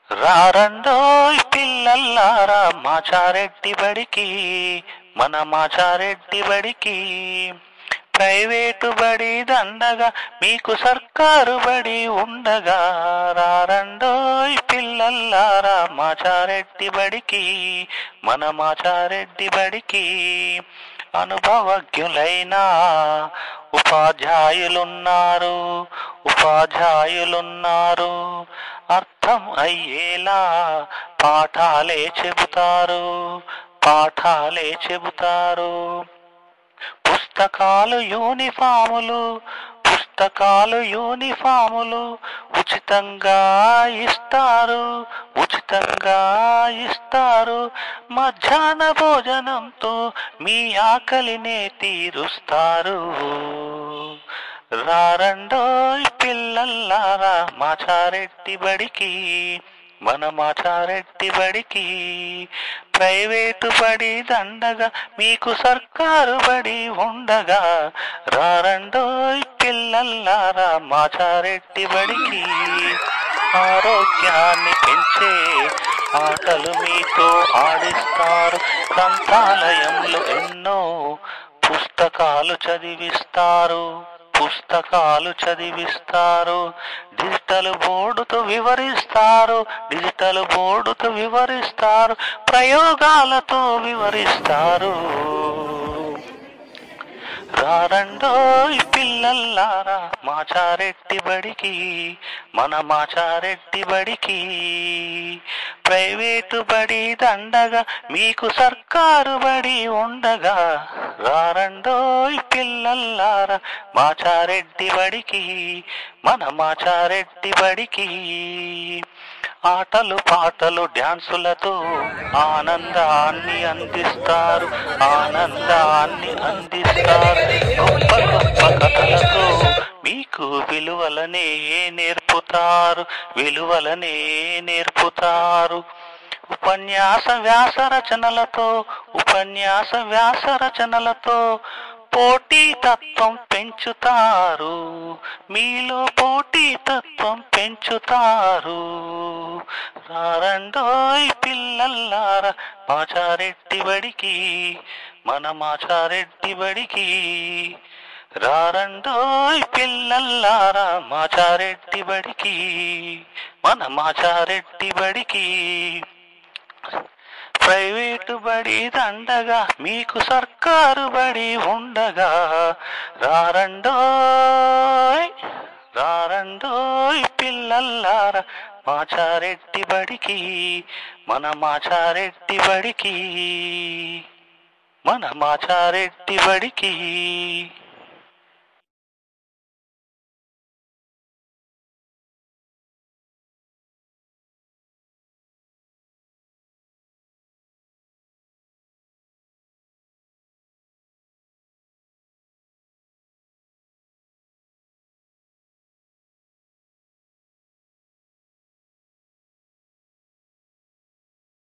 రారండోయ్ పిల్లల్లారా మాచారెడ్డి బడికి, మన మాచారెడ్డి బడికి. ప్రైవేటు బడి దండగా మీకు సర్కారు బడి ఉండగా, రారండోయ్ పిల్లల్లారా మాచారెడ్డి బడికి, మన మాచారెడ్డి బడికి. అనుభవజ్ఞులైన ఉపాధ్యాయులున్నారు, ఉపాధ్యాయులున్నారు. అర్థం అయ్యేలా పాఠాలే చెబుతారు, పాఠాలే చెబుతారు. పుస్తకాలు యూనిఫాములు, పుస్తకాలు యూనిఫాములు ఉచితంగా ఇస్తారు, ఉచితంగా ఇస్తారు. మధ్యాహ్న భోజనంతో మీ ఆకలినే తీరుస్తారు. రారండోయ్ పిల్లల్లారా మాచారెడ్డి బడికి, మన మాచారెడ్డి బడికి. ప్రైవేటు బడి దండగా మీకు సర్కారు బడి ఉండగా, రారండోయ్ పిల్లల్లారా మాచారెడ్డి బడికి. ఆరోగ్యాన్ని పెంచే ఆటలు మీతో ఆడిస్తారు, గ్రంథాలయంలో ఎన్నో పుస్తకాలు చదివిస్తారు, పుస్తకాలు చదివిస్తారు. డిజిటల్ బోర్డుతో వివరిస్తారు, డిజిటల్ బోర్డుతో వివరిస్తారు. ప్రయోగాలతో వివరిస్తారు. రారండోయ్ పిల్లల్లారా మాచారెడ్డి బడికి, మన మాచారెడ్డి బడికి. ప్రైవేటు బడి దండగా మీకు సర్కారు బడి ఉండగా, రారండోయ్ పిల్లల్లారా మాచారెడ్డి బడికి, మన మాచారెడ్డి బడికి. ఆటలు పాటలు డ్యాన్సులతో ఆనందాన్ని అందిస్తారు, ఆనందాన్ని అందిస్తారు. గొప్ప గొప్ప కథలతో మీకు విలువలనే నేర్పుతారు, విలువలనే నేర్పుతారు. ఉపన్యాస వ్యాస రచనలతో, ఉపన్యాస వ్యాస రచనలతో పోటీ తత్వం పెంచుతారు, మీలో పోటీ తత్వం పెంచుతారు. రారండోయ్ పిల్లల్లారా మాచారెడ్డి బడికి, మన మాచారెడ్డి బడికి. రారండోయ్ పిల్లల్లారా మాచారెడ్డి బడికి, మన మాచారెడ్డి బడికి. ప్రైవేటు బడి దండగా మీకు సర్కారు బడి ఉండగా, రారండోయ్, రారండోయ్ పిల్లల్లారా మాచారెడ్డి బడికి, మన మాచారెడ్డి బడికి, మన మాచారెడ్డి బడికి.